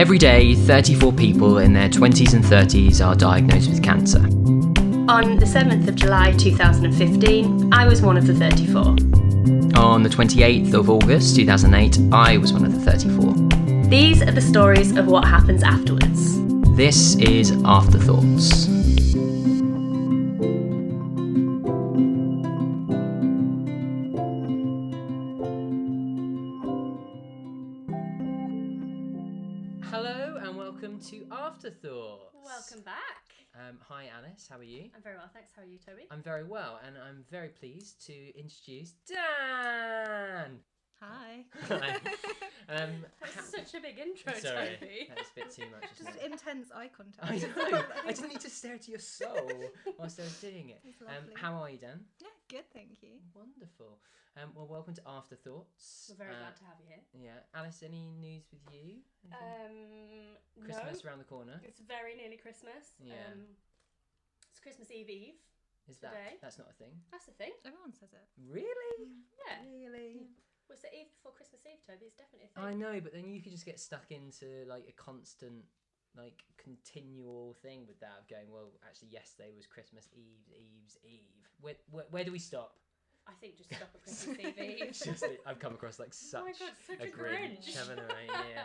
Every day, 34 people in their 20s and 30s are diagnosed with cancer. On the 7th of July 2015, I was one of the 34. On the 28th of August 2008, I was one of the 34. These are the stories of what happens afterwards. This is AfterThoughts. Hello and welcome to AfterThoughts. Welcome back. Hi Alice, how are you? I'm very well, thanks. How are you, Toby? I'm very well, and I'm very pleased to introduce Dan. Hi. Hi. That's such a big intro, Sorry, Toby. that's a bit too much, isn't Just it? intense eye contact. I know. I didn't need to stare into your soul whilst I was doing it. It's lovely. How are you, Dan? Yeah, good, thank you. Wonderful. Well, welcome to AfterThoughts. We're very glad to have you here. Yeah, Alice. Any news with you? Christmas No, around the corner. it's very nearly Christmas. Yeah. It's Christmas Eve. Is today. That's not a thing? That's the thing. Everyone says it. Really? Yeah. Really? What's the Eve before Christmas Eve, Toby? It's definitely a thing. I know, but then you could just get stuck into like a constant, like continual thing with that of going. Well, actually, yesterday was Christmas Eve's Eve. Where do we stop? I think just stop at Christmas Eve. It's just, I've come across like such, Oh my God, such a Grinch, Grinch. haven't I? Yeah.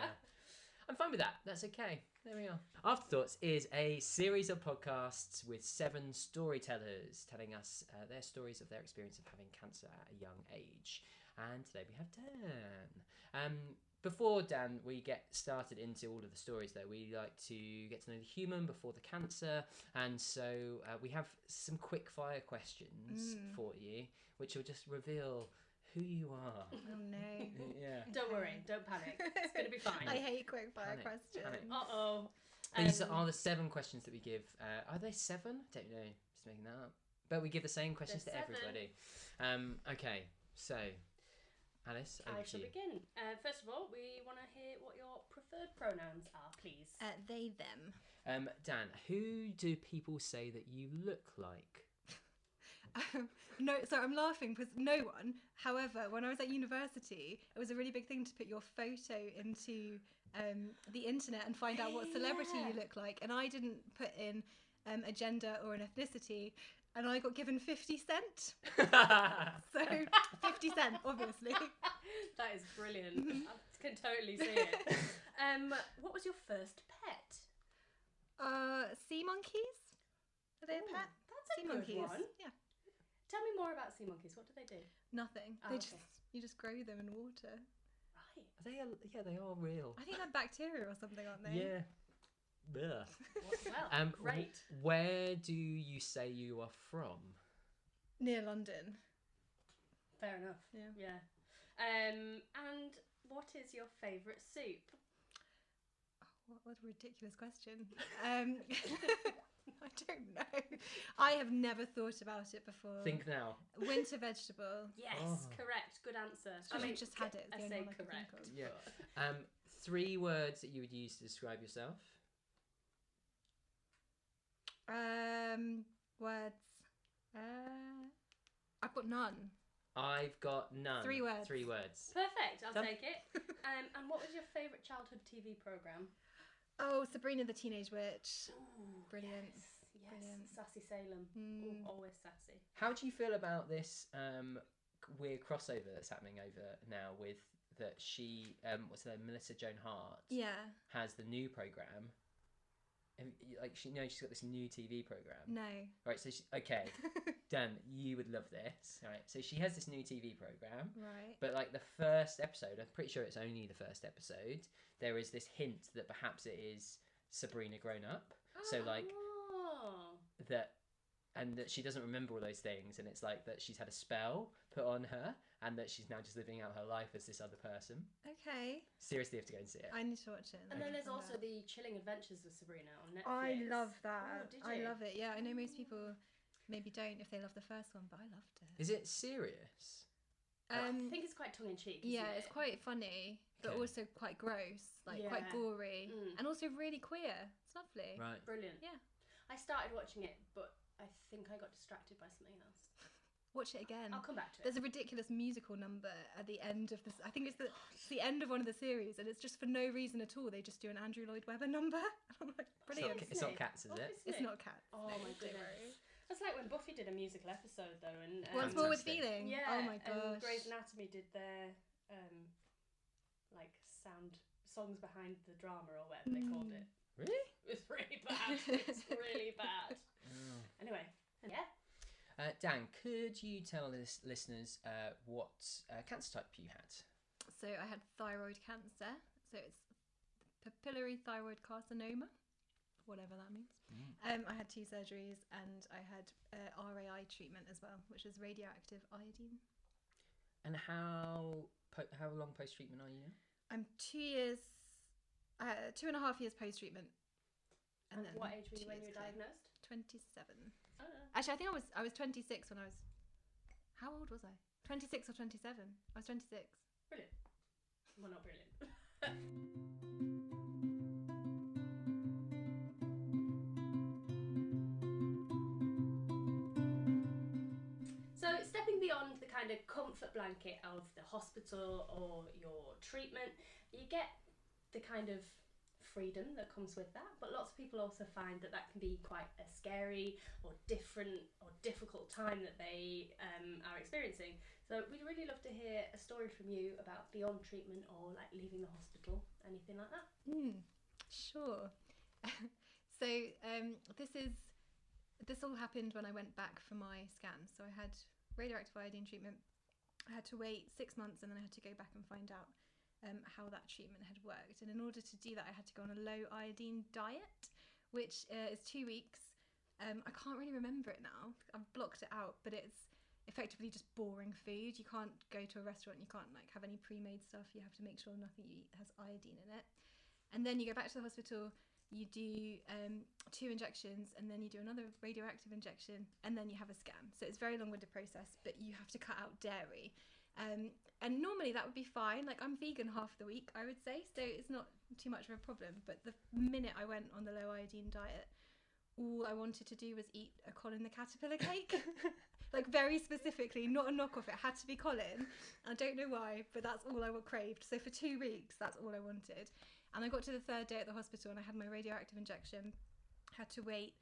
I'm fine with that. That's okay. There we are. Afterthoughts is a series of podcasts with 7 storytellers telling us their stories of their experience of having cancer at a young age. And today we have Dan. Before Dan, we get started into all of the stories though, we like to get to know the human before the cancer. And so we have some quick fire questions for you, which will just reveal who you are. Oh no. Yeah. Don't worry, don't panic. It's going to be fine. I hate quick fire Panic, questions. panic. Uh-oh. These are the 7 questions that we give. Are they 7? Don't know. Just making that up. But we give the same questions to There's 7. everybody. Okay, so Alice, over I to shall you. begin. First of all, we want to hear what your preferred pronouns are, please. They, them. Dan, who do people say that you look like? No, so I'm laughing because no one. However, when I was at university, it was a really big thing to put your photo into the internet and find out what celebrity you look like. And I didn't put in a gender or an ethnicity, and I got given 50 cent. So 50 cent, obviously. That is brilliant. I can totally see it. What was your first pet? Sea monkeys. Are they a Ooh, pet? That's a Sea good monkeys. one. Yeah. Tell me more about sea monkeys. What do they do? Nothing. Oh, They okay. you just grow them in water. Right. They are real. I think they're bacteria or something, aren't they? Yeah. Ugh. Well, great. Where do you say you are from? Near London. Fair enough. Yeah. And what is your favourite soup? What a ridiculous question. I don't know. I have never thought about it before. Think now. Winter vegetable. Yes, Oh. correct. Good answer. I've just had it. It's I the only say one I can think correct. of. Yeah. 3 words that you would use to describe yourself. Words. I've got none. I've got none. 3 words. 3 words. Perfect. I'll Done. take it. And what was your favourite childhood TV programme? Oh, Sabrina the Teenage Witch. Ooh, Brilliant. Yes. Brilliant. Sassy Salem. Ooh, always sassy. How do you feel about this weird crossover that's happening over now with that she, what's her name, Melissa Joan Hart, Yeah. has the new programme. And, like, she's got this new TV programme. No. Right, so okay, Dan, you would love this. Right, so she has this new TV programme. Right. But like the first episode, I'm pretty sure it's only the first episode, there is this hint that perhaps it is Sabrina grown up. So like that, and that she doesn't remember all those things, and it's like that she's had a spell put on her, and that she's now just living out her life as this other person. Okay. Seriously, you have to go and see it. I need to watch it. And then there's also the Chilling Adventures of Sabrina on Netflix. I love that. Oh, did I you? love it. Yeah, I know most people maybe don't if they love the first one, but I loved it. Is it serious? I think it's quite tongue in cheek. Yeah, it's quite funny, but Okay. also quite gross, like quite Yeah. gory, Mm. and also really queer. It's lovely. Right. Brilliant. Yeah. I started watching it, but I think I got distracted by something else. Watch it again. I'll come back to it. There's a ridiculous musical number at the end of this. I think it's the end of one of the series, and it's just for no reason at all. They just do an Andrew Lloyd Webber number. I'm like, brilliant. It's not Cats, is it? Obviously. It's not Cats. Oh my goodness. That's like when Buffy did a musical episode though, and Once More with Fantastic. Feeling. yeah, Oh my and gosh. Grey's Anatomy did their like songs behind the drama or whatever they called it. Really? It was really bad. It's really bad. Oh. Anyway, yeah. Dan, could you tell listeners what cancer type you had? So I had thyroid cancer. So it's papillary thyroid carcinoma, whatever that means. I had 2 surgeries, and I had RAI treatment as well, which is radioactive iodine. And how long post treatment are you now? I'm 2 years, 2.5 years post treatment. And then what age were 2 you when you years were clean. diagnosed? 27. I don't know. Actually, I think I was 26 when I was. How old was I? 26 or 27? I was 26. Brilliant. Well, not brilliant. So, stepping beyond the kind of comfort blanket of the hospital or your treatment, you get the kind of freedom that comes with that, but lots of people also find that can be quite a scary or different or difficult time that they are experiencing. So we'd really love to hear a story from you about beyond treatment or like leaving the hospital, anything like that. Sure. So this all happened when I went back for my scans. So I had radioactive iodine treatment. I had to wait 6 months, and then I had to go back and find out how that treatment had worked. And in order to do that, I had to go on a low iodine diet, which is 2 weeks. I can't really remember it now. I've blocked it out, but it's effectively just boring food. You can't go to a restaurant, you can't like have any pre-made stuff. You have to make sure nothing you eat has iodine in it. And then you go back to the hospital, you do 2 injections, and then you do another radioactive injection, and then you have a scan. So it's a very long-winded process, but you have to cut out dairy. And normally that would be fine. Like, I'm vegan half the week, I would say, so it's not too much of a problem. But the minute I went on the low iodine diet, all I wanted to do was eat a Colin the Caterpillar cake. Like, very specifically, not a knockoff. It had to be Colin. I don't know why, but that's all I craved. So for 2 weeks, that's all I wanted. And I got to the 3rd day at the hospital, and I had my radioactive injection. Had to wait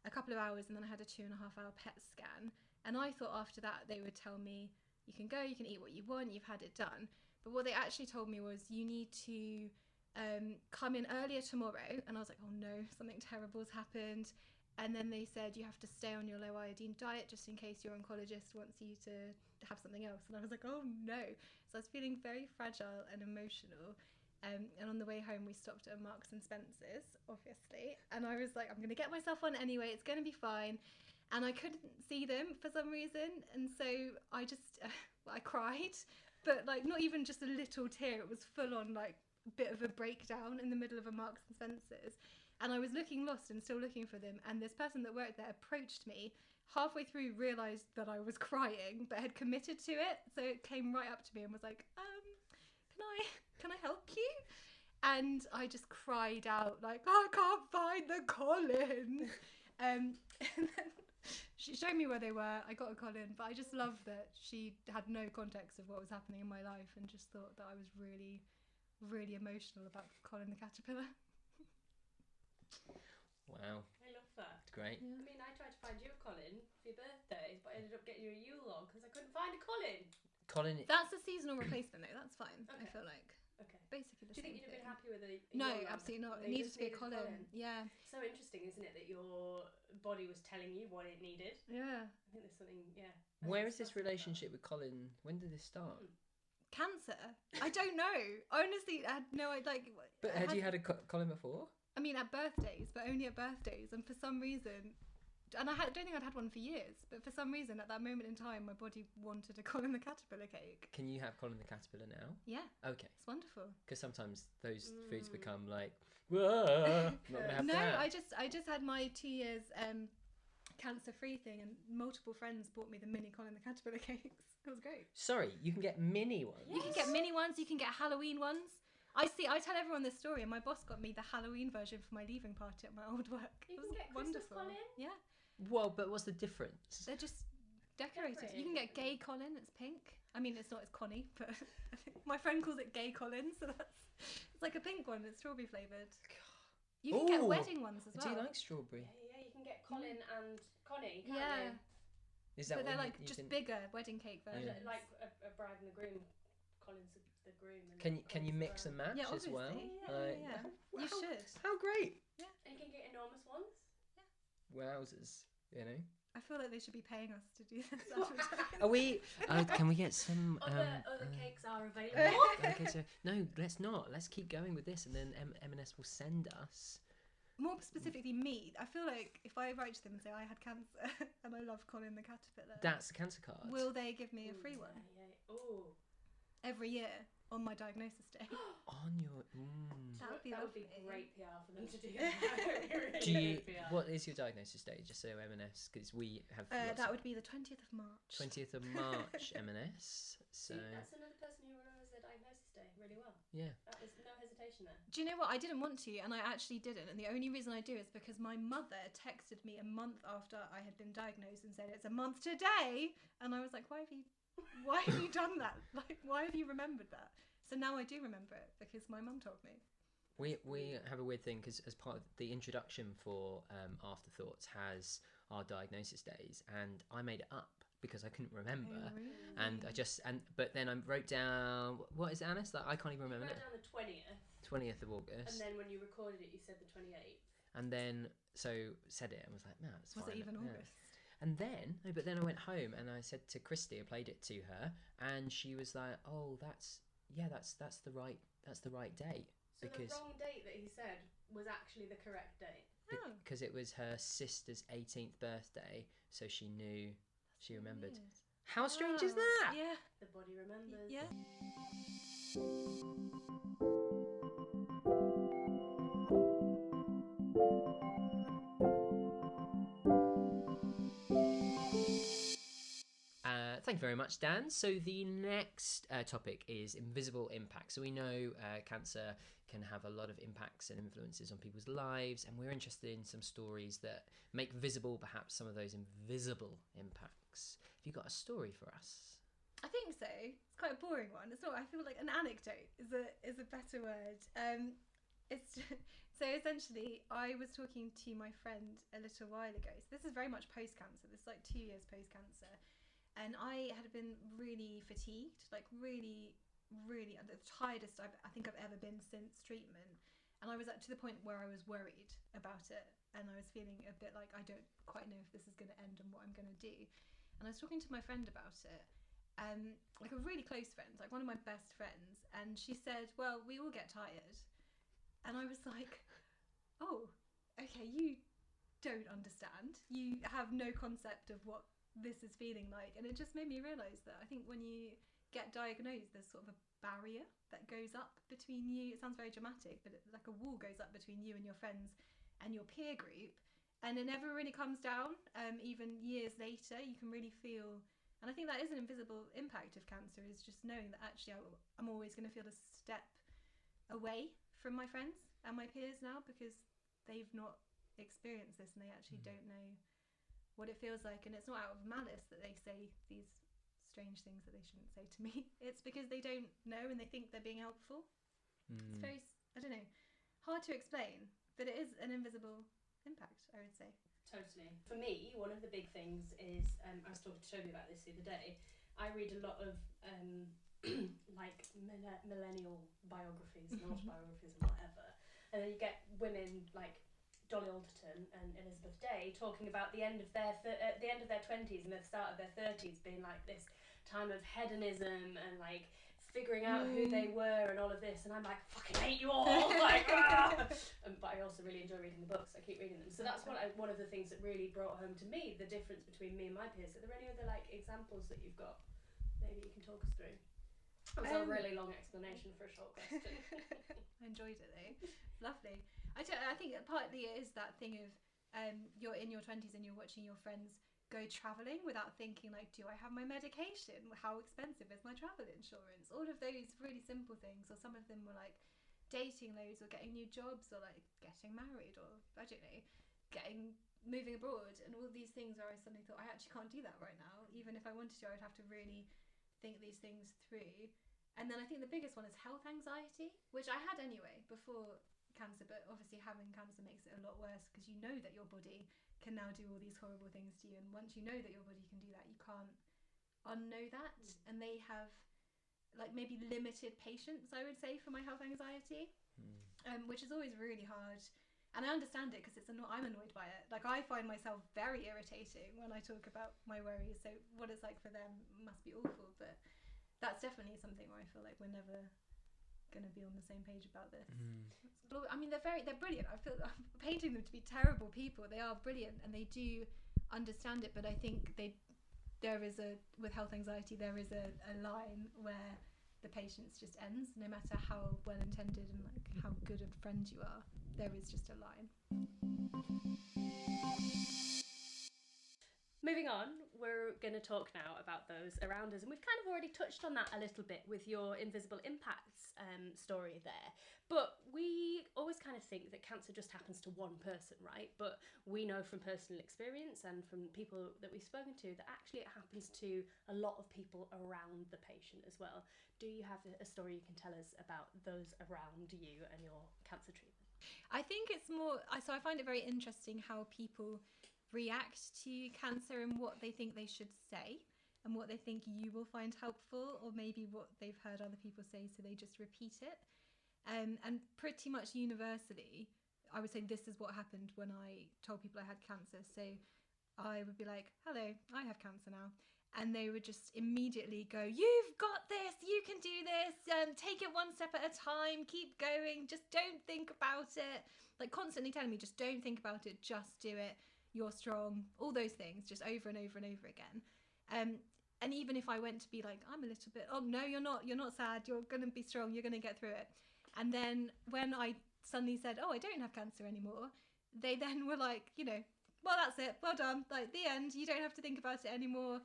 a couple of hours, and then I had a 2.5-hour PET scan. And I thought after that they would tell me, you can go, you can eat what you want, you've had it done. But what they actually told me was, you need to come in earlier tomorrow. And I was like, oh no, something terrible's happened. And then they said, you have to stay on your low iodine diet just in case your oncologist wants you to have something else. And I was like, oh no. So I was feeling very fragile and emotional. And on the way home, we stopped at Marks and Spencer's, obviously. And I was like, I'm going to get myself on anyway. It's going to be fine. And I couldn't see them for some reason. And so I just, I cried. But like, not even just a little tear. It was full on like a bit of a breakdown in the middle of a Marks and Spencer's. And I was looking lost and still looking for them. And this person that worked there approached me. Halfway through, realised that I was crying, but had committed to it. So it came right up to me and was like, can I help you? And I just cried out like, I can't find the Colin. And then she showed me where they were. I got a Colin, but I just loved that she had no context of what was happening in my life, and just thought that I was really, really emotional about Colin the Caterpillar. Wow. I love that. It's great. I mean, I tried to find you a Colin for your birthday, but I ended up getting you a Yule log because I couldn't find a Colin. Colin. That's a seasonal replacement though. That's fine. Okay. I feel like. Okay. Basically the Do you same think you'd have thing. been happy with a No, Yule log? absolutely not. No, It you needed just to be a needed Colin. Yeah. So interesting, isn't it, that your body was telling you what it needed? Yeah. I think there's something, yeah. Where is this relationship with Colin? When did this start? Cancer? I don't know. Honestly, I had no idea. Like, But had you had a Colin before? I mean, at birthdays, but only at birthdays. And for some reason, and I don't think I'd had one for years, but for some reason, at that moment in time, my body wanted a Colin the Caterpillar cake. Can you have Colin the Caterpillar now? Yeah. Okay. It's wonderful. Because sometimes those foods become like, whoa, not gonna have No, that. I just had my 2 years cancer-free thing, and multiple friends bought me the mini Colin the Caterpillar cakes. It was great. Sorry, you can get mini ones. You can get mini ones, you can get Halloween ones. I tell everyone this story, and my boss got me the Halloween version for my leaving party at my old work. You It can was get Christmas wonderful. Colin? Yeah. Well, but what's the difference? They're just decorated. You can get gay Colin. It's pink. I mean, it's not as Connie, but I think my friend calls it gay Colin, so it's like a pink one. It's strawberry flavoured. You can get Ooh, wedding ones as well. Do you like strawberry? Yeah, you can get Colin and Connie, can't Yeah. Is that But they're what like you just can... bigger wedding cake you? versions. Like a bride and a groom. Colin's the groom. And Can you Colin's mix the and bride. match Yeah, as well? obviously. Like, Yeah. wow, You should. How great! And you can get enormous ones. Wowzers, you know. I feel like they should be paying us to do this advertising. Are we? Can we get some? Other cakes are available. Okay, so no, let's not. Let's keep going with this, and then M&S will send us. More specifically, me. I feel like if I write to them and say I had cancer and I love Colin the Caterpillar, That's the cancer card. will they give me a free one Yeah. Ooh. every year on my diagnosis day? On your. That would be That would be lovely. great PR for them to do. That. Do you? Great PR. What is your diagnosis date? Just so M&S, because we have. That would be the 20th of March. 20th of March, M&S. So See, that's another person who remembers their diagnosis day really well. yeah. That was no hesitation there. Do you know what? I didn't want to, and I actually didn't. And the only reason I do is because my mother texted me a month after I had been diagnosed and said, "It's a month today." And I was like, why have you done that? Like, why have you remembered that? So now I do remember it because my mum told me. We have a weird thing because as part of the introduction for Afterthoughts has our diagnosis days, and I made it up because I couldn't remember, Oh, really? and but then I wrote down what is it, Alice? Like I can't even You remember wrote it. down the 20th, 20th of August, and then when you recorded it, you said the 28th. and then so said it and was like, no, it's Was fine. it even yeah. August? And then, no, but then I went home and I said to Christy, I played it to her, and she was like, "Oh, that's the right date." So Because the wrong date that he said was actually the correct date. Oh, because it was her sister's 18th birthday, so she knew, she remembered. weird. How strange is Wow. that? Yeah. The body remembers. Yeah. Thank you very much, Dan. So the next topic is invisible impact. So we know cancer can have a lot of impacts and influences on people's lives, and we're interested in some stories that make visible perhaps some of those invisible impacts. Have you got a story for us? I think so. It's quite a boring one. It's not. I feel like an anecdote is a better word. So essentially, I was talking to my friend a little while ago. So this is very much post-cancer. This is like 2 years post-cancer, and I had been really fatigued, like really the tiredest I think I've ever been since treatment. And I was to the point where I was worried about it, and I was feeling a bit like I don't quite know if this is going to end and what I'm going to do. And I was talking to my friend about it. Like a really close friend, like one of my best friends, and she said, "Well, we all get tired." And I was like, "Oh, okay, you don't understand. You have no concept of what this is feeling like." And it just made me realise that I think when you get diagnosed, there's sort of a barrier that goes up between you. It sounds very dramatic, but like a wall goes up between you and your friends and your peer group, and it never really comes down. Even years later, you can really feel. And I think that is an invisible impact of cancer, is just knowing that actually I'm always going to feel a step away from my friends and my peers now, because they've not experienced this and they actually don't know what it feels like. And it's not out of malice that they say these strange things that they shouldn't say to me. It's because they don't know and they think they're being helpful. It's very, I don't know, hard to explain, but it is an invisible impact, I would say. Totally. For me, one of the big things is, I was talking to Toby about this the other day, I read a lot of like millennial biographies and autobiographies and whatever, and then you get women like Dolly Alderton and Elizabeth Day talking about the end of their 20s and the start of their 30s being like this time of hedonism and like figuring out who they were and all of this, and I'm like, fucking hate you all, like, but I also really enjoy reading the books. I keep reading them, so that's one of the things that really brought home to me the difference between me and my peers. Are there any other like examples that you've got maybe you can talk us through? It was a really long explanation for a short question. I enjoyed it though. Lovely. I think partly it is that thing of you're in your 20s and you're watching your friends go travelling without thinking like, do I have my medication? How expensive is my travel insurance? All of those really simple things. Or some of them were like dating loads or getting new jobs or like getting married or, I don't know, getting moving abroad and all these things where I suddenly thought, I actually can't do that right now. Even if I wanted to, I would have to really think these things through. And then I think the biggest one is health anxiety, which I had anyway before cancer, but obviously having cancer makes it a lot worse because you know that your body can now do all these horrible things to you, and once you know that your body can do that, you can't unknow that. And they have like maybe limited patience, I would say, for my health anxiety, which is always really hard. And I understand it because I'm annoyed by it. Like, I find myself very irritating when I talk about my worries. So what it's like for them must be awful. But that's definitely something where I feel like we're never going to be on the same page about this. I mean, they're brilliant. I'm painting them to be terrible people. They are brilliant and they do understand it. But I think with health anxiety, there is a line where the patience just ends, no matter how well intended and like how good a friend you are. There is just a line. Moving on, we're going to talk now about those around us, and we've kind of already touched on that a little bit with your invisible impacts story there. But we always kind of think that cancer just happens to one person, right? But we know from personal experience and from people that we've spoken to that actually it happens to a lot of people around the patient as well. Do you have a story you can tell us about those around you and your cancer treatment? I think it's more, so I find it very interesting how people react to cancer and what they think they should say and what they think you will find helpful, or maybe what they've heard other people say, so they just repeat it. And pretty much universally, I would say this is what happened when I told people I had cancer. So I would be like, hello, I have cancer now. And they would just immediately go, you've got this, you can do this, take it one step at a time, keep going, just don't think about it. Like, constantly telling me, just don't think about it, just do it, you're strong, all those things, just over and over and over again. And even if I went to be like, I'm a little bit, oh no, you're not sad, you're going to be strong, you're going to get through it. And then when I suddenly said, oh, I don't have cancer anymore, they then were like, well, that's it, well done, like, the end, you don't have to think about it anymore,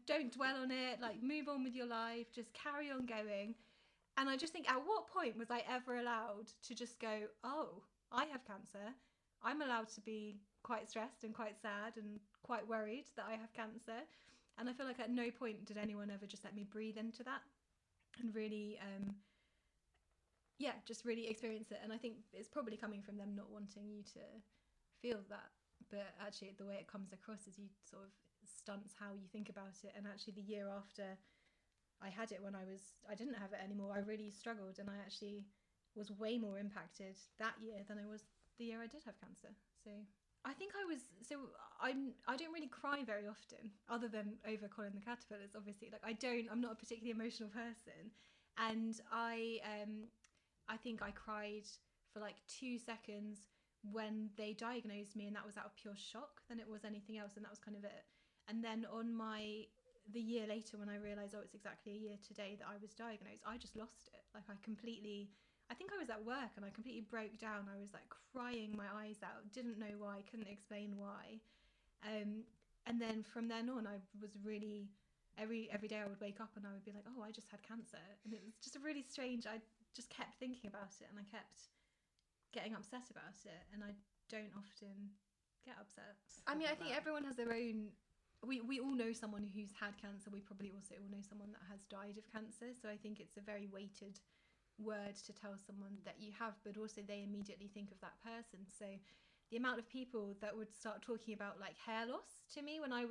don't dwell on it, like, move on with your life, just carry on going. And I just think, at what point was I ever allowed to just go, oh, I have cancer, I'm allowed to be quite stressed and quite sad and quite worried that I have cancer? And I feel like at no point did anyone ever just let me breathe into that and really just really experience it. And I think it's probably coming from them not wanting you to feel that. But actually, the way it comes across is you sort of stunts how you think about it. And actually, the year after I had it, when I didn't have it anymore, I really struggled, and I actually was way more impacted that year than I was the year I did have cancer. So I think I don't really cry very often, other than over Colin the Caterpillars, obviously. Like, I'm not a particularly emotional person, and I think I cried for like 2 seconds when they diagnosed me, and that was out of pure shock than it was anything else, and that was kind of it. And then the year later, when I realised, oh, it's exactly a year today that I was diagnosed, I just lost it. Like, I think I was at work and I completely broke down. I was like crying my eyes out, didn't know why, couldn't explain why. And then from then on, I was really, every day I would wake up and I would be like, oh, I just had cancer. And it was just really strange. I just kept thinking about it, and I kept getting upset about it, and I don't often get upset. I mean, I think everyone has their own, we all know someone who's had cancer. We probably also all know someone that has died of cancer. So I think it's a very weighted word to tell someone that you have, but also they immediately think of that person. So the amount of people that would start talking about like hair loss to me when I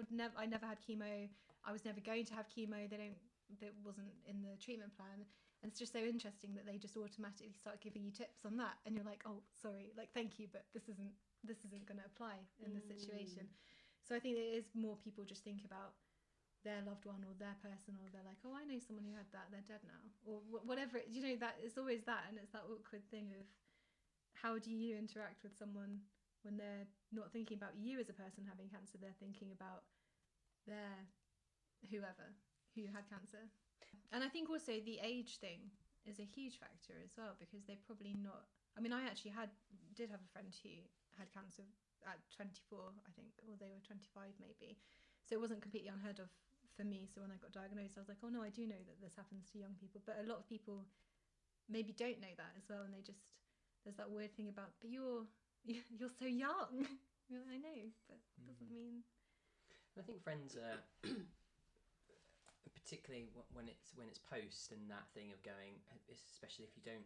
never had chemo, I was never going to have chemo, that wasn't in the treatment plan. And it's just so interesting that they just automatically start giving you tips on that, and you're like, oh, sorry, like, thank you, but this isn't going to apply in this situation. So I think it is more people just think about their loved one or their person, or they're like, oh, I know someone who had that, they're dead now, or whatever. That it's always that, and it's that awkward thing of how do you interact with someone when they're not thinking about you as a person having cancer, they're thinking about their whoever who had cancer. And I think also the age thing is a huge factor as well, because they're probably not, I mean, I actually did have a friend who had cancer at 24, I think, or they were 25 maybe, so it wasn't completely unheard of for me. So when I got diagnosed, I was like, oh no, I do know that this happens to young people, but a lot of people maybe don't know that as well, and there's that weird thing about, but you're so young. I know, but it doesn't mean. I think friends are, particularly when it's post and that thing of going, especially if you don't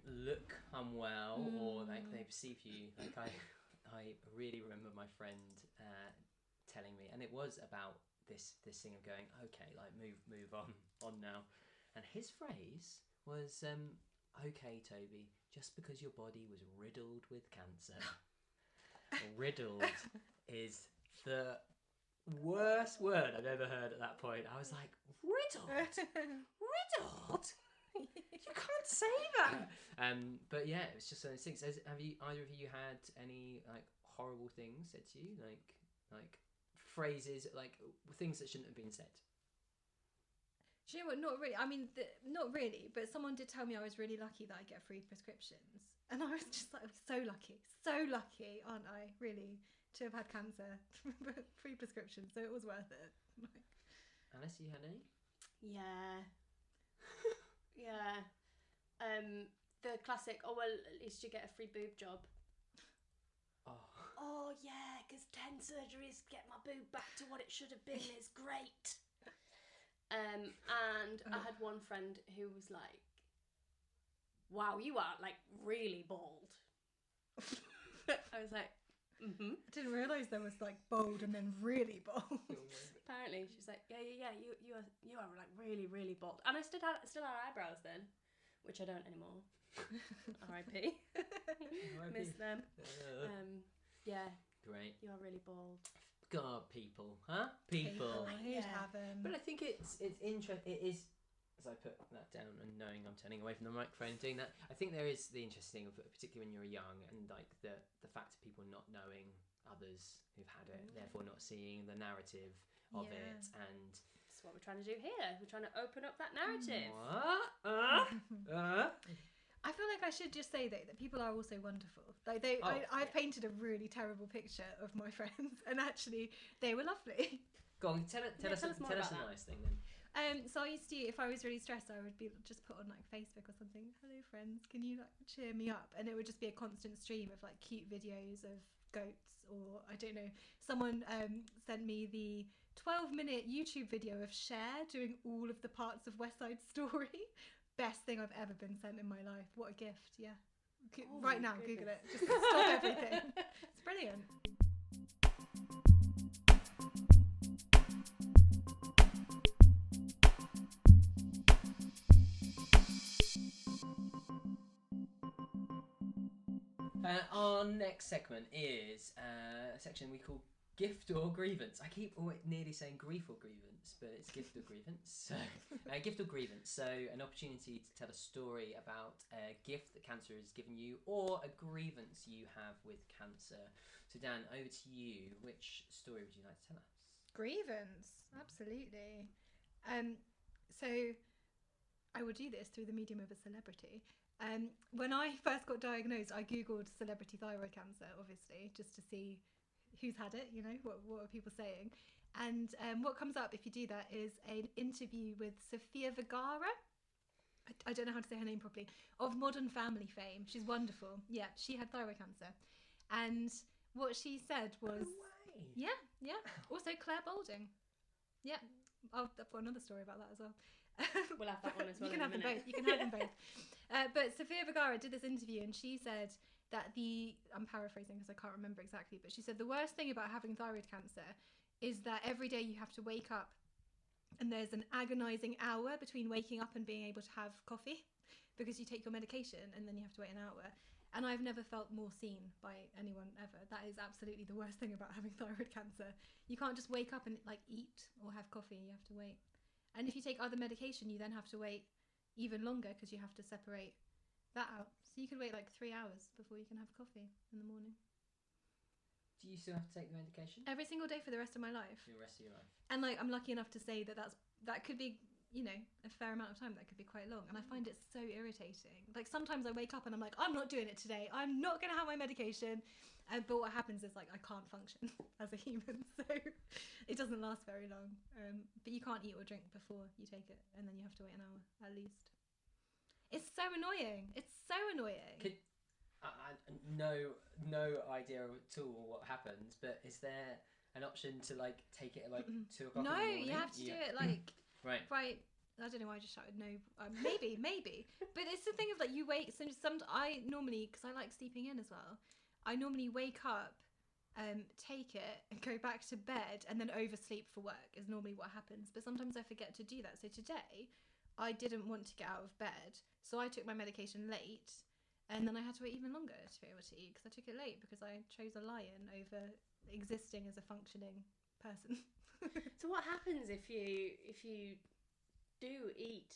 look unwell or like they perceive you. Like I really remember my friend telling me, and it was about this thing of going, okay, like move on now, and his phrase was, okay, Toby, just because your body was riddled with cancer. Riddled is the worst word I've ever heard at that point. I was like, riddled? Riddled? You can't say that. But yeah, it was just one of those things. Have you either of you had any like horrible things said to you, like phrases, like things that shouldn't have been said? Do you know what? Not really. I mean, not really. But someone did tell me I was really lucky that I get free prescriptions, and I was just like, so lucky, aren't I? Really, to have had cancer, free prescriptions. So it was worth it. Alice, you had any? Yeah. Yeah. The classic, oh, well, at least you get a free boob job. Oh yeah, because 10 surgeries to get my boob back to what it should have been is great. And I had one friend who was like, wow, you are like really bald. I was like, I didn't realise there was like bold and then really bold. Apparently, she's like, yeah, you are like really, really bald. And I still had eyebrows then, which I don't anymore. R.I.P. Miss them. Yeah. Great. You are really bald. God, people, huh? People. Who'd have them? But I think it's interesting. It is, as I put that down and knowing I'm turning away from the microphone and doing that, I think there is the interesting, particularly when you're young, and like the fact of people not knowing others who've had it, therefore not seeing the narrative of it, and that's what we're trying to do here. We're trying to open up that narrative. I feel like I should just say that people are also wonderful. Like I've painted a really terrible picture of my friends, and actually they were lovely. Go on, tell us a nice thing then. So I used to, if I was really stressed, I would just put on like Facebook or something. Hello friends, can you like cheer me up? And it would just be a constant stream of like cute videos of goats, or I don't know. Someone sent me the 12-minute YouTube video of Cher doing all of the parts of West Side Story. Best thing I've ever been sent in my life. What a gift, yeah. Right now, Google it. Just stop everything. It's brilliant. Our next segment is a section we call Gift or Grievance. I keep nearly saying grief or grievance, but it's gift or grievance. So, gift or grievance. So, an opportunity to tell a story about a gift that cancer has given you or a grievance you have with cancer. So, Dan, over to you. Which story would you like to tell us? Grievance, absolutely. So, I will do this through the medium of a celebrity. When I first got diagnosed, I googled celebrity thyroid cancer, obviously, just to see who's had it, you know, what are people saying. And what comes up if you do that is an interview with Sofia Vergara. I don't know how to say her name properly, of Modern Family fame. She's wonderful. Yeah, she had thyroid cancer. And what she said was... No way. Yeah. Also Claire Balding. Yeah, I've got another story about that as well. We'll have that one as well. You can have them both. You can have them both. But Sofia Vergara did this interview, and she said that I'm paraphrasing because I can't remember exactly, but she said the worst thing about having thyroid cancer is that every day you have to wake up and there's an agonizing hour between waking up and being able to have coffee because you take your medication and then you have to wait an hour. And I've never felt more seen by anyone ever. That is absolutely the worst thing about having thyroid cancer. You can't just wake up and like eat or have coffee. You have to wait. And if you take other medication, you then have to wait even longer because you have to separate that out. So you could wait like 3 hours before you can have coffee in the morning. Do you still have to take the medication? Every single day for the rest of my life. For the rest of your life. And like I'm lucky enough to say that could be, you know, a fair amount of time. That could be quite long. And I find it so irritating. Like sometimes I wake up and I'm like, I'm not doing it today. I'm not going to have my medication. But what happens is like I can't function as a human. So it doesn't last very long. But you can't eat or drink before you take it. And then you have to wait an hour at least. It's so annoying. It's so annoying. no idea at all what happens. But is there an option to like take it at like 2 o'clock? No, in the morning? you have to do it like right. I don't know why I just shouted no. Maybe, but it's the thing of like you wait. So I normally, because I like sleeping in as well, I normally wake up, take it and go back to bed and then oversleep for work is normally what happens. But sometimes I forget to do that. So today, I didn't want to get out of bed, so I took my medication late, and then I had to wait even longer to be able to eat because I took it late because I chose a lion over existing as a functioning person. So what happens if you do eat?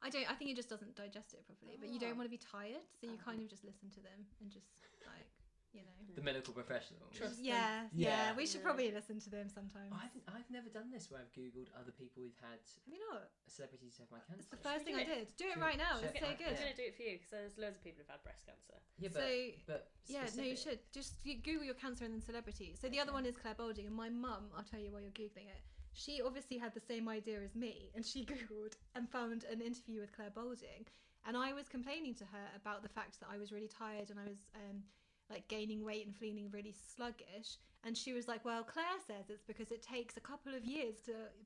I think it just doesn't digest it properly, but you don't want to be tired, so you kind of just listen to them and just like, you know. The medical professional. Trust Yeah, Yeah. we should probably listen to them sometimes. I've never done this where I've googled other people who've had Have you not? celebrities who have my cancer. It's the first thing I did. Do it Should- right now. should- It's so I'm good. going to do it for you because there's loads of people who've had breast cancer. Yeah, but Yeah, no, you specific. should. Just Google your cancer and then celebrity. So the other one is Claire Balding, and my mum, I'll tell you while you're Googling it, she obviously had the same idea as me, and she Googled and found an interview with Claire Balding, and I was complaining to her about the fact that I was really tired and I was like gaining weight and feeling really sluggish, and she was like, well, Claire says it's because it takes a couple of years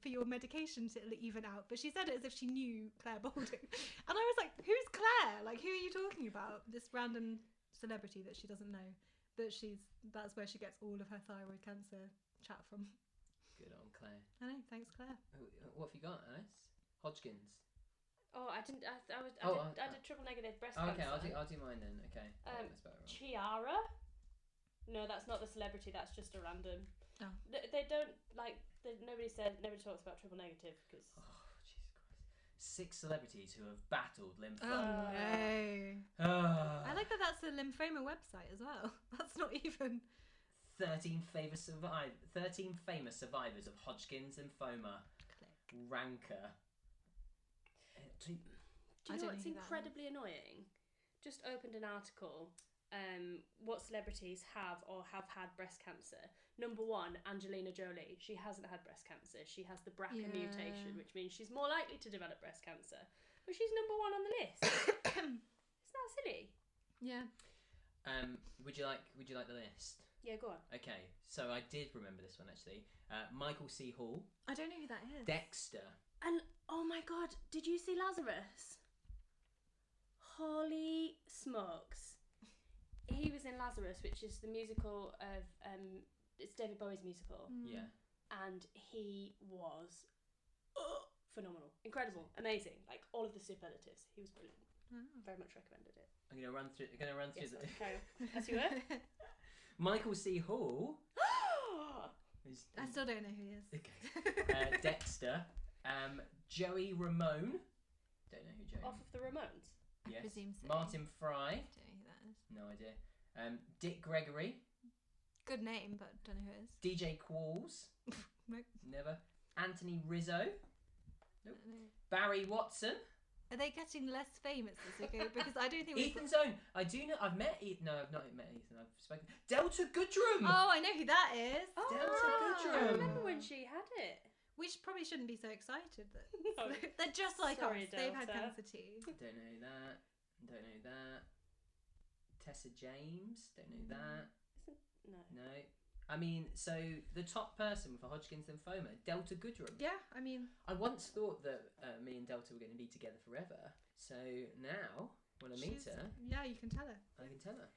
for your medication to even out, but she said it as if she knew Claire Balding, and I was like, who's Claire? Like, who are you talking about? This random celebrity that she doesn't know, but that's where she gets all of her thyroid cancer chat from. Good on Claire. I know, thanks Claire. What have you got, Alice? Hodgkin's. Oh, I didn't. I did triple negative breast Oh, okay, cancer. I'll do mine then. Okay. That's about right. Chiara? No, that's not the celebrity. That's just a random. Oh. They don't like. Nobody talks about triple negative because. Oh, Jesus Christ! 6 celebrities who have battled Oh lymphoma. no. I like that that's a lymphoma website as well. That's not even 13 famous survivors of Hodgkin's lymphoma. Ranker. Do you know what's incredibly annoying? Just opened an article. What celebrities have or have had breast cancer? Number 1, Angelina Jolie. She hasn't had breast cancer. She has the BRCA mutation, which means she's more likely to develop breast cancer. But she's number 1 on the list. Isn't that silly? Yeah. Would you like the list? Yeah, go on. Okay, so I did remember this one actually. Michael C. Hall, I don't know who that is. Dexter. And oh my god, did you see Lazarus? Holy smokes. He was in Lazarus, which is the musical of it's David Bowie's musical. Yeah. And he was phenomenal. Incredible. Amazing. Like all of the superlatives. He was brilliant. Very much recommended it. I'm gonna run through Yes, the carry on. As you were. Michael C. Hall. I still don't know who he is. Okay. Dexter. Joey Ramone. Don't know who Joey. Off of the Ramones. Yes. I presume so. Martin Fry. Don't know who that is. No idea. Dick Gregory. Good name, but don't know who it is. DJ Qualls. Nope. Never. Anthony Rizzo. Nope. Don't know. Barry Watson. Are they getting less famous as we go? Because I don't think we've Ethan Zone. I do know. I've met Ethan. No, I've not met Ethan. I've spoken. Delta Goodrum. Oh, I know who that is. Delta I Goodrum. remember when she had it. We probably shouldn't be so excited that No. they're just like Sorry, us. They've had Delta. cancer too. Don't know that. Don't know that. Tessa James. Don't know that. No. No. I mean, so the top person with a Hodgkin's lymphoma, Delta Goodrum. Yeah, I mean, I once thought that me and Delta were going to be together forever. So now, when I meet her, yeah, you can tell her. I can tell her.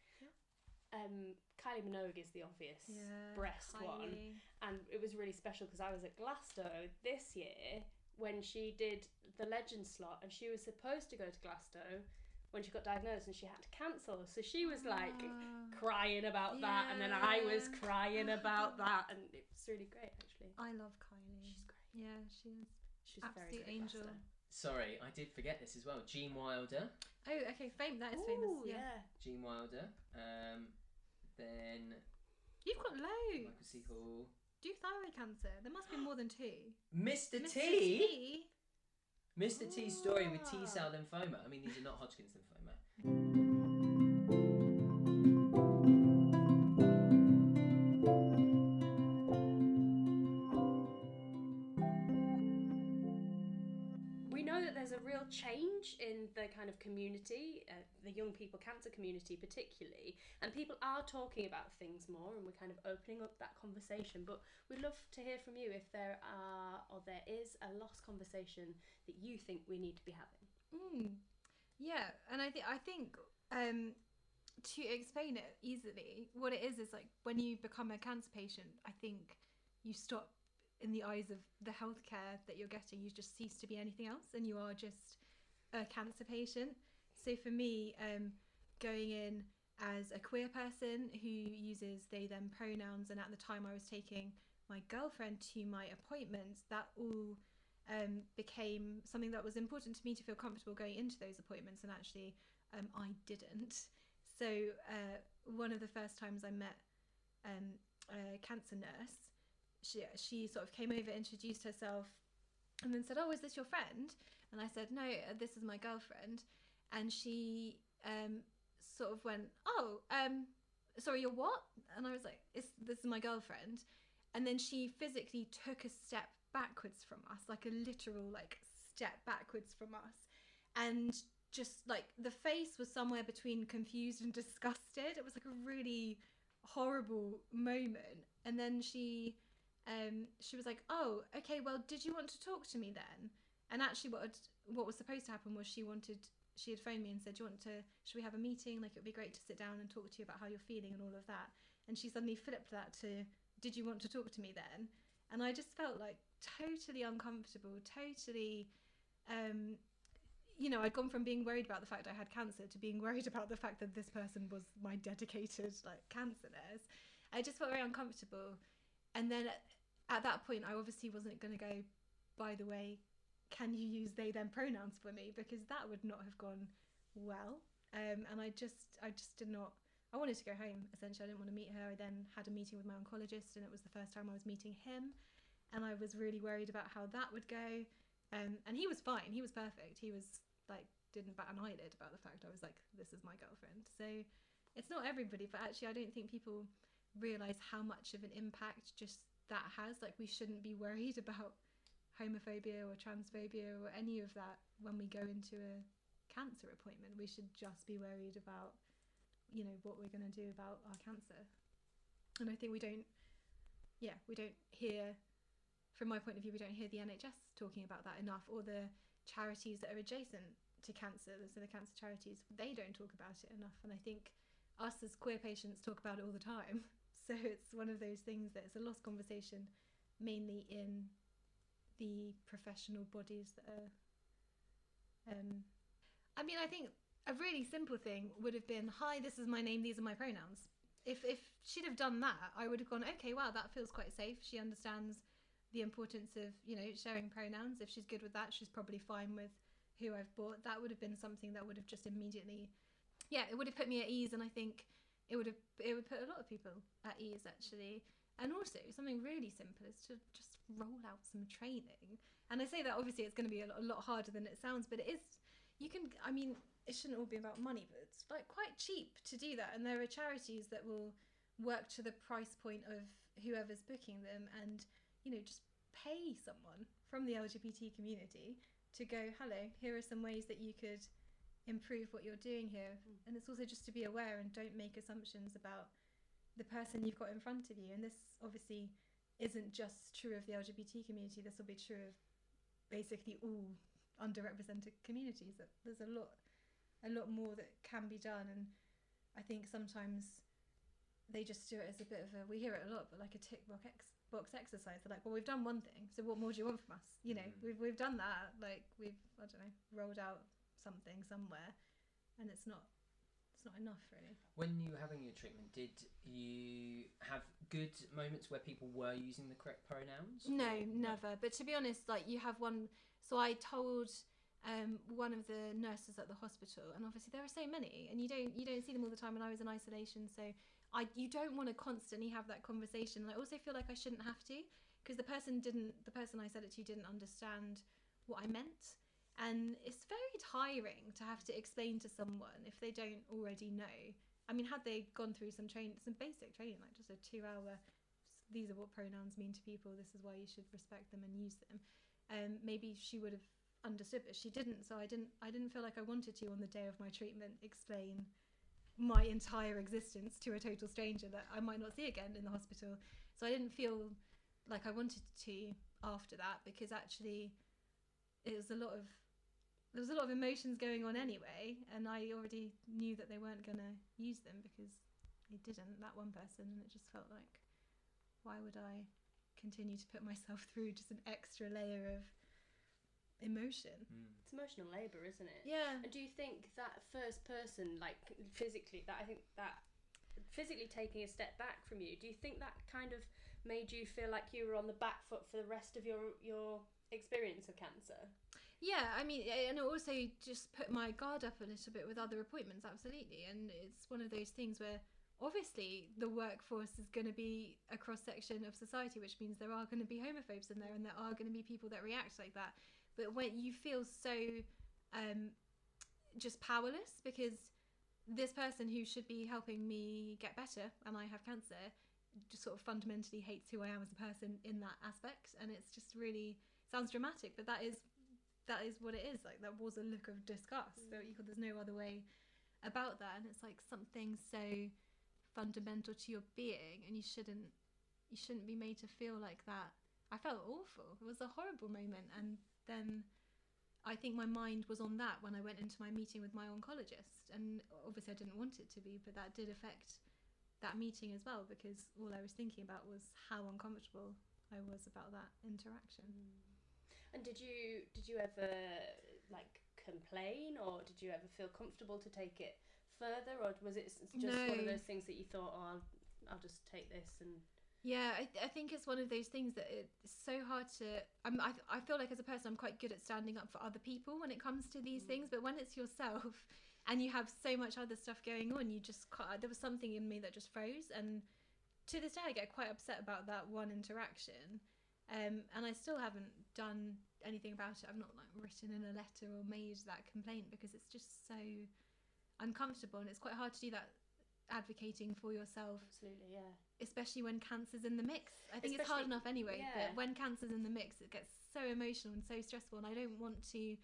Kylie Minogue is the obvious Yeah, breast one, Kylie. and it was really special because I was at Glasgow this year when she did the Legend slot, and she was supposed to go to Glasgow when she got diagnosed, and she had to cancel. So she was like crying about that, and then I was crying about that, and it was really great actually. I love Kylie. She's great. Yeah, she is. She's Absolute very, very angel. bless her. Sorry, I did forget this as well. Gene Wilder. Oh, okay, that is famous. Ooh, Yeah. Gene Wilder. Then You've got loads. Michael C. Hall. Do thyroid cancer? There must be more than 2. Mr. Mr. T. Mr. T's story with Ah. T-cell lymphoma. I mean, these are not Hodgkin's lymphoma. We know that there's a real change in the kind of community, the young people cancer community particularly, and people are talking about things more, and we're kind of opening up that conversation. But we'd love to hear from you if there is a lost conversation that you think we need to be having. Yeah, and I think to explain it easily, what it is like when you become a cancer patient, I think you stop, in the eyes of the healthcare that you're getting, you just cease to be anything else, and you are just a cancer patient. So for me, going in as a queer person who uses they them pronouns, and at the time I was taking my girlfriend to my appointments, that all became something that was important to me to feel comfortable going into those appointments, and actually I didn't. So one of the first times I met a cancer nurse, she sort of came over, introduced herself, and then said, "Oh, is this your friend?" And I said, "No, this is my girlfriend." And she sort of went, "Oh, sorry, you're what?" And I was like, "This is my girlfriend." And then she physically took a step backwards from us, like a literal step backwards from us, and just the face was somewhere between confused and disgusted. It was a really horrible moment. And then she was like, "Oh, okay, well, did you want to talk to me then?" And actually what was supposed to happen was she had phoned me and said, should we have a meeting? It would be great to sit down and talk to you about how you're feeling and all of that. And she suddenly flipped that to, "Did you want to talk to me then?" And I just felt totally uncomfortable, totally, I'd gone from being worried about the fact I had cancer to being worried about the fact that this person was my dedicated cancer nurse. I just felt very uncomfortable. And then at that point, I obviously wasn't going to go, "By the way, can you use they them pronouns for me?" Because that would not have gone well. And I just did not. I wanted to go home, essentially. I didn't want to meet her. I then had a meeting with my oncologist, and it was the first time I was meeting him. And I was really worried about how that would go. And he was fine. He was perfect. He was didn't bat an eyelid about the fact I was "This is my girlfriend." So it's not everybody, but actually I don't think people realise how much of an impact just that has. We shouldn't be worried about homophobia or transphobia or any of that when we go into a cancer appointment. We should just be worried about what we're going to do about our cancer. And I think we don't hear, from my point of view, we don't hear the NHS talking about that enough, or the charities that are adjacent to cancer, so the cancer charities, they don't talk about it enough. And I think us as queer patients talk about it all the time. So it's one of those things that it's a lost conversation, mainly in the professional bodies that are I think a really simple thing would have been, "Hi, this is my name, these are my pronouns." If she'd have done that, I would have gone, "Okay, wow, that feels quite safe. She understands the importance of sharing pronouns. If she's good with that, she's probably fine with who I've bought." That would have been something that would have just immediately, it would have put me at ease. And I think it would put a lot of people at ease, actually. And also something really simple is to just roll out some training. And I say that obviously it's going to be a lot harder than it sounds, but it shouldn't all be about money, but it's quite cheap to do that. And there are charities that will work to the price point of whoever's booking them, and just pay someone from the LGBT community to go, "Hello, here are some ways that you could improve what you're doing here." And it's also just to be aware and don't make assumptions about the person you've got in front of you. And this obviously isn't just true of the LGBT community. This will be true of basically all underrepresented communities. That there's a lot more that can be done. And I think sometimes they just do it as a bit of we hear it a lot, but a tick box exercise. They're "Well, we've done one thing, so what more do you want from us?" We've done that. We've, I don't know, rolled out something somewhere, and it's not enough, really. When you were having your treatment, did you have good moments where people were using the correct pronouns? No, never. But to be honest, you have one. So I told one of the nurses at the hospital, and obviously there are so many, and you don't see them all the time. And I was in isolation, so you don't want to constantly have that conversation. And I also feel like I shouldn't have to, because the person I said it to didn't understand what I meant. And it's very tiring to have to explain to someone if they don't already know. Had they gone through some basic training, just a 2-hour, these are what pronouns mean to people, this is why you should respect them and use them, maybe she would have understood, but she didn't. So I didn't feel like I wanted to, on the day of my treatment, explain my entire existence to a total stranger that I might not see again in the hospital. So I didn't feel like I wanted to after that, because actually there was a lot of emotions going on anyway, and I already knew that they weren't going to use them, because they didn't, that one person, and it just felt like, why would I continue to put myself through just an extra layer of emotion? It's emotional labour, isn't it? Yeah. And do you think that first person, like physically, physically taking a step back from you, do you think that kind of made you feel like you were on the back foot for the rest of your experience of cancer? Yeah, I mean, and it also just put my guard up a little bit with other appointments, absolutely. And it's one of those things where obviously the workforce is going to be a cross-section of society, which means there are going to be homophobes in there, and there are going to be people that react like that. But when you feel so just powerless, because this person who should be helping me get better, and I have cancer, just sort of fundamentally hates who I am as a person in that aspect. And it's just really, sounds dramatic, but that is what it is. Like, that was a look of disgust. There's no other way about that. And it's like something so fundamental to your being, and you shouldn't be made to feel like that. I felt awful. It was a horrible moment. And then I think my mind was on that when I went into my meeting with my oncologist, and obviously I didn't want it to be, but that did affect that meeting as well, because all I was thinking about was how uncomfortable I was about that interaction. And did you ever like complain, or did you ever feel comfortable to take it further, or was it just one of those things that you thought, oh, I'll just take this? And yeah, I think it's one of those things that it's so hard to. I feel like as a person I'm quite good at standing up for other people when it comes to these things, but when it's yourself and you have so much other stuff going on, you just can't. There was something in me that just froze, and to this day I get quite upset about that one interaction. And I still haven't done anything about it. I've not like written in a letter or made that complaint, because it's just so uncomfortable, and it's quite hard to do that, advocating for yourself. Absolutely, yeah. Especially when cancer's in the mix. I think it's hard enough anyway, but when cancer's in the mix, it gets so emotional and so stressful, and I don't want to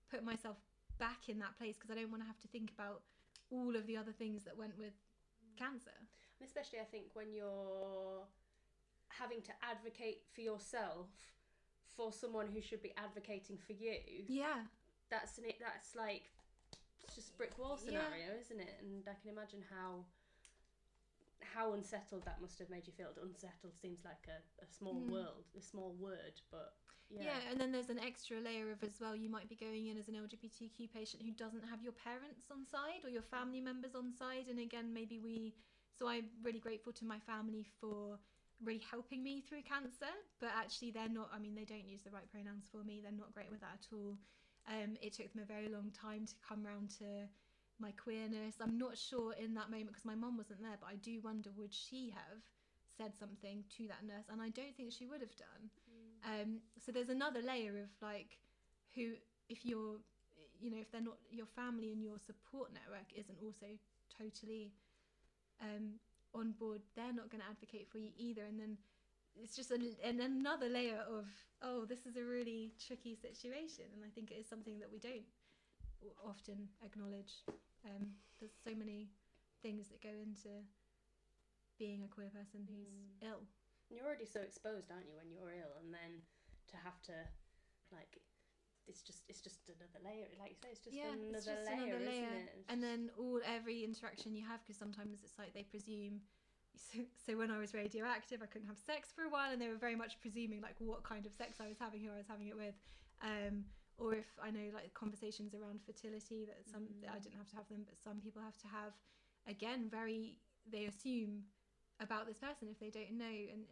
put myself back in that place, because I don't want to have to think about all of the other things that went with cancer. And especially I think when you're having to advocate for yourself for someone who should be advocating for you. Yeah. That's like, it's just brick wall scenario, isn't it? And I can imagine how unsettled that must have made you feel. Unsettled seems like a small word, but yeah. And then there's an extra layer of as well, you might be going in as an LGBTQ patient who doesn't have your parents on side or your family members on side. And again, so I'm really grateful to my family for really helping me through cancer, but actually they're not, they don't use the right pronouns for me. They're not great with that at all. It took them a very long time to come round to my queerness. I'm not sure in that moment, because my mum wasn't there, but I do wonder, would she have said something to that nurse? And I don't think she would have done. So there's another layer of like, who, if you're, if they're not, your family and your support network isn't also totally on board, they're not going to advocate for you either. And then it's just another layer of, oh, this is a really tricky situation. And I think it is something that we don't often acknowledge. There's so many things that go into being a queer person who's ill. And you're already so exposed, aren't you, when you're ill, and then to have to, like, it's just another layer. Like you say, it's just another layer, isn't it? And then every interaction you have, because sometimes it's like they presume. So when I was radioactive, I couldn't have sex for a while, and they were very much presuming like what kind of sex I was having, who I was having it with, or if I know like conversations around fertility that I didn't have to have them, but some people have to have. Again, they assume about this person if they don't know, and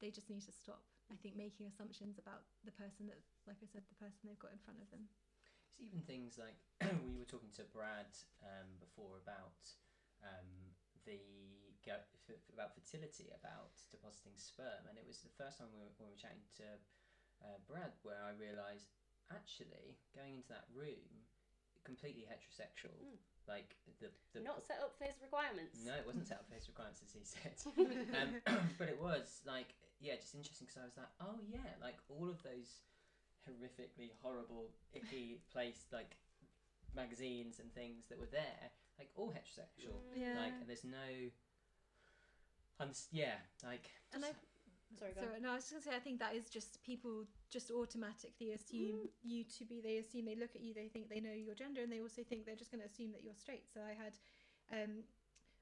they just need to stop. I think making assumptions about the person that, like I said, the person they've got in front of them. It's even things like we were talking to Brad before about about fertility, about depositing sperm, and it was the first time when we were chatting to Brad where I realised actually going into that room completely heterosexual. Like the not set up for his requirements. No, it wasn't set up for his requirements, as he said. But it was like, just interesting, because I was like, oh yeah, like all of those horrifically horrible, icky place, like magazines and things that were there, like all heterosexual. Yeah. Like, and there's no, like. And Sorry, go on. no, I was just gonna say, I think that is just people just automatically assume you to be. They assume, they look at you, they think they know your gender, and they also think they're just gonna assume that you're straight. So I had,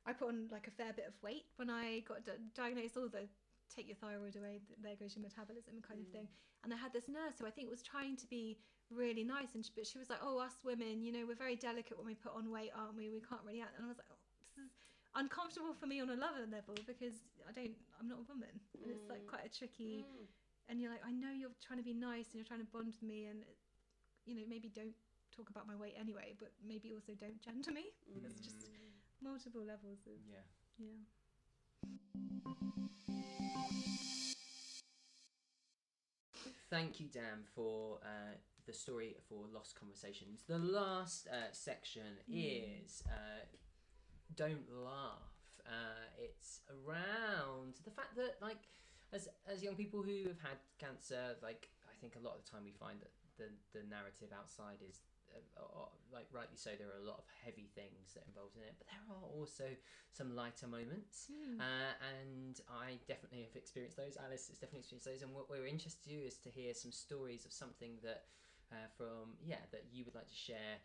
I put on like a fair bit of weight when I got diagnosed. All the take your thyroid away, there goes your metabolism kind of thing. And I had this nurse who I think was trying to be really nice, but she was like, "Oh, us women, you know, we're very delicate when we put on weight, aren't we? We can't really act." And I was like, "Oh, this is uncomfortable for me on another level because I'm not a woman." And it's like quite a tricky, and you're like, I know you're trying to be nice and you're trying to bond with me, and you know, maybe don't talk about my weight anyway, but maybe also don't gender me. It's just multiple levels of yeah. Thank you, Dan, for the story for Lost Conversations. The last section is Don't Laugh. It's around the fact that, like, as young people who have had cancer, like, I think a lot of the time we find that the narrative outside is, like, rightly so, there are a lot of heavy things that are involved in it, but there are also some lighter moments, and I definitely have experienced those. Alice has definitely experienced those, and what we're interested to do is to hear some stories of something that that you would like to share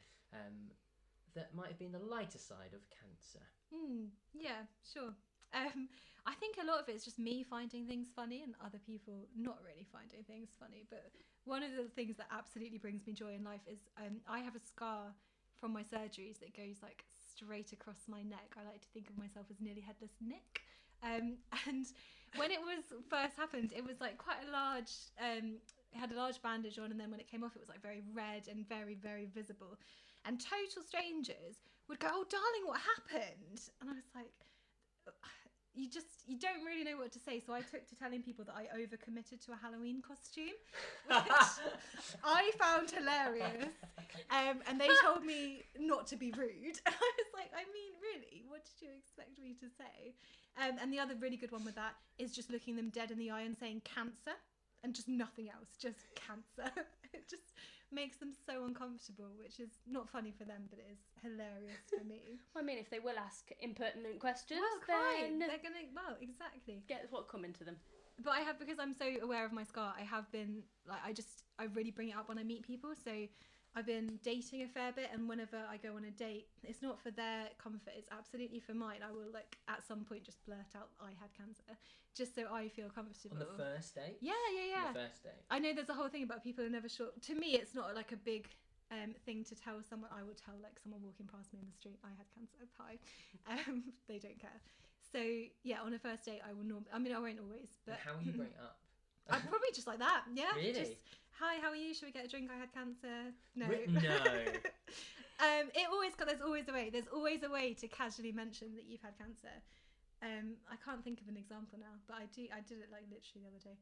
that might have been the lighter side of cancer. Yeah, sure. I think a lot of it is just me finding things funny and other people not really finding things funny. But one of the things that absolutely brings me joy in life is I have a scar from my surgeries that goes like straight across my neck. I like to think of myself as nearly headless Nick. And when it was first happened, it was like quite a large, it had a large bandage on, and then when it came off, it was like very red and very, very visible. And total strangers would go, "Oh, darling, what happened?" And I was like, you don't really know what to say. So I took to telling people that I overcommitted to a Halloween costume, which I found hilarious. And they told me not to be rude. And I was like, I mean, really, what did you expect me to say? And the other really good one with that is just looking them dead in the eye and saying cancer, and just nothing else, just cancer. It just makes them so uncomfortable, which is not funny for them, but it is hilarious for me. Well, I mean, if they will ask impertinent questions, then then they're gonna, exactly, get what coming to them. But I have, because I'm so aware of my scar, I have been like, I really bring it up when I meet people. So I've been dating a fair bit, and whenever I go on a date, it's not for their comfort, it's absolutely for mine. I will, like, at some point just blurt out I had cancer, just so I feel comfortable. On the first date? Yeah. On the first date. I know there's a whole thing about people who are never sure. To me, it's not like a big thing to tell someone. I would tell, like, someone walking past me in the street, I had cancer. Hi. They don't care. So yeah, on a first date, I will normally. I mean, I won't always. But how will you bring it up? I'm probably just like that. Yeah. Really? Just, hi, how are you? Should we get a drink? I had cancer. No. No. There's always a way. There's always a way to casually mention that you've had cancer. I can't think of an example now, but I did it like literally the other day.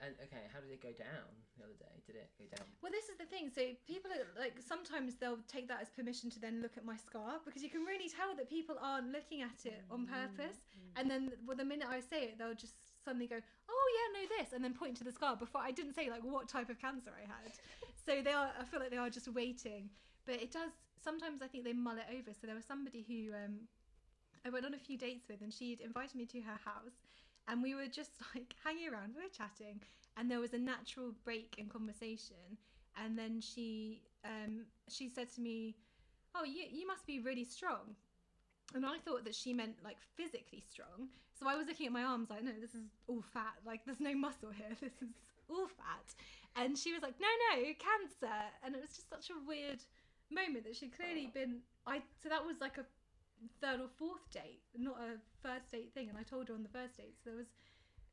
And okay, how did it go down the other day? Did it go down? Well, this is the thing. So people are like, sometimes they'll take that as permission to then look at my scar, because you can really tell that people aren't looking at it on purpose. And then the minute I say it, they'll just suddenly go, "Oh yeah, no this," and then point to the scar before I didn't say like what type of cancer I had. So I feel like they are just waiting. But it does, sometimes I think they mull it over. So there was somebody who I went on a few dates with, and she'd invited me to her house, and we were just like hanging around, we were chatting, and there was a natural break in conversation, and then she said to me, "Oh, you must be really strong." And I thought that she meant like physically strong. So I was looking at my arms like, "No, this is all fat. Like, there's no muscle here. This is all fat." And she was like, "No, cancer." And it was just such a weird moment that she'd clearly been. So that was like a third or fourth date, not a first date thing. And I told her on the first date. So there was,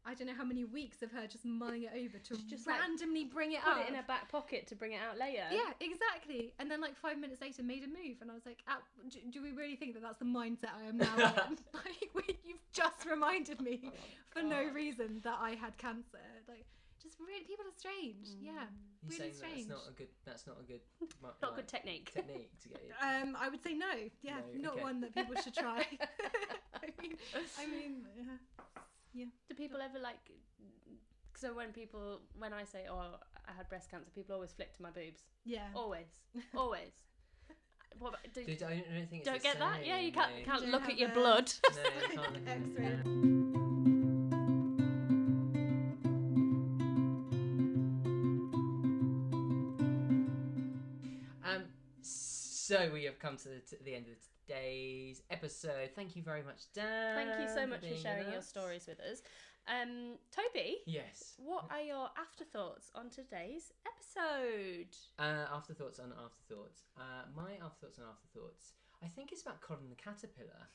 I don't know how many weeks of her just mulling it over to just randomly bring it up. Put it in her back pocket to bring it out later. Yeah, exactly. And then like 5 minutes later made a move, and I was like, do we really think that that's the mindset I am now in? Like, you've just reminded me for no reason that I had cancer. Like, just really, people are strange. Yeah, You're really saying strange. That's not a good Not good technique. to get it. I would say no. Yeah, No, not okay. one that people should try. I mean, yeah. Do people ever like So when I say, oh, I had breast cancer, people always flick to my boobs. Yeah. Always. What about, I don't think it's don't the get that? same, Yeah, you no. can't Don't look have at your a- blood. No, you can't look at it. X-ray. So we have come to the end of today's episode. Thank you very much, Dan. Thank you so much for being with sharing your us. stories with us. Toby, Yes. what are your afterthoughts on today's episode? Afterthoughts on afterthoughts. My afterthoughts on afterthoughts. I think it's about Colin the Caterpillar,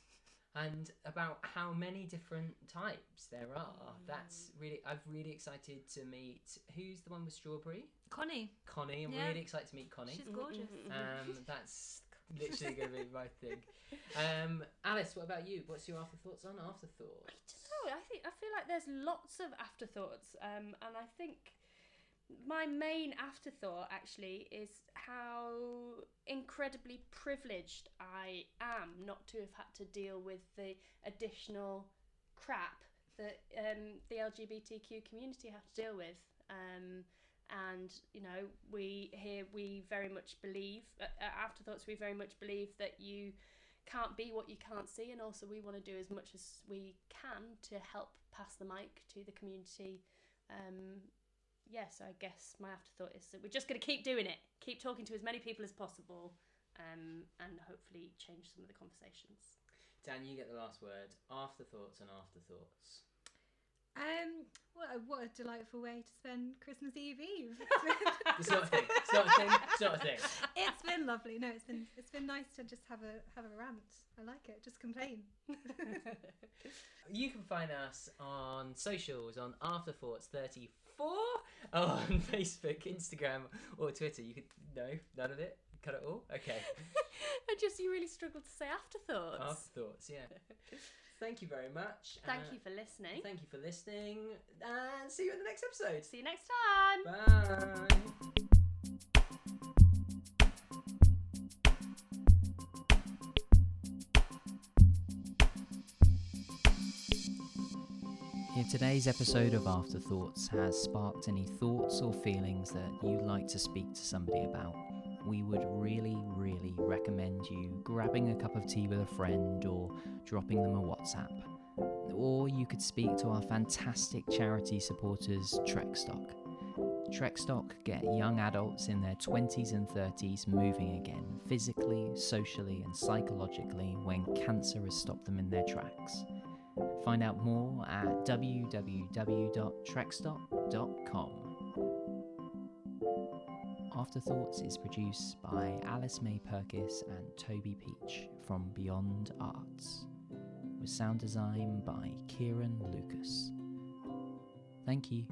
and about how many different types there are. I'm really excited to meet. Who's the one with strawberry? Connie. Connie. I'm Yeah. really excited to meet Connie. She's gorgeous. That's literally going to be my thing. Alice, what about you? What's your afterthoughts on afterthoughts? I don't know. I feel like there's lots of afterthoughts, and I think my main afterthought actually is how incredibly privileged I am not to have had to deal with the additional crap that the LGBTQ community have to deal with. And we very much believe at Afterthoughts, we very much believe that you can't be what you can't see, and also we want to do as much as we can to help pass the mic to the community. So I guess my afterthought is that we're just going to keep doing it, keep talking to as many people as possible, and hopefully change some of the conversations. Dan, you get the last word. Afterthoughts and afterthoughts. What a delightful way to spend Christmas Eve. It's not a thing. It's not a thing. It's not a thing. It's been lovely. No, it's been nice to just have a rant. I like it. Just complain. You can find us on socials on AfterThoughts34 on Facebook, Instagram, or Twitter. None of it. Cut it all. Okay. You really struggled to say afterthoughts. Afterthoughts. Yeah. Thank you very much. Thank you for listening. Thank you for listening, and see you in the next episode. See you next time. Bye. If today's episode of Afterthoughts has sparked any thoughts or feelings that you'd like to speak to somebody about, we would really, really recommend you grabbing a cup of tea with a friend or dropping them a WhatsApp. Or you could speak to our fantastic charity supporters, Trekstock. Trekstock get young adults in their 20s and 30s moving again, physically, socially and psychologically, when cancer has stopped them in their tracks. Find out more at www.trekstock.com. Afterthoughts is produced by Alice-May Purkiss and Toby Peach from Beyond Arts, with sound design by Kieran Lucas. Thank you.